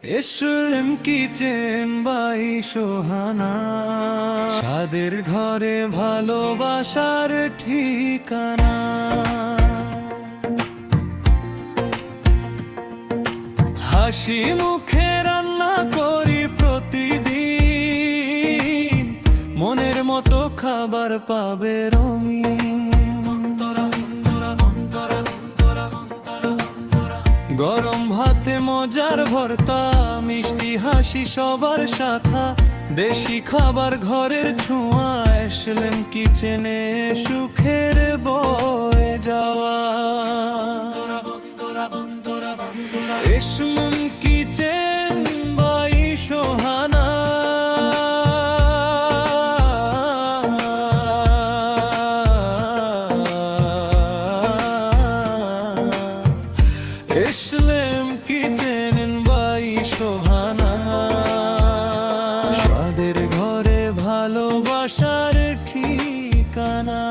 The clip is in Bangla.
এসএম কিচেন বাই সোহানা, স্বাদের ঘরে ভালোবাসার ঠিকানা। হাসি মুখে রান্না করি প্রতিদিন, মনের মতো খাবার পাবে রঙিন। গরম ভাতে মজার ভর্তা, মিষ্টি হাসি সবার সাথা, দেশি খাবার ঘরের ছোঁয়া। এসএম কিচেনে সুখের বয়ে যাওয়া। SM kitchen by Sohana, SM kitchen by Sohana, স্বাদের ঘরে ভালোবাসার ঠিকানা।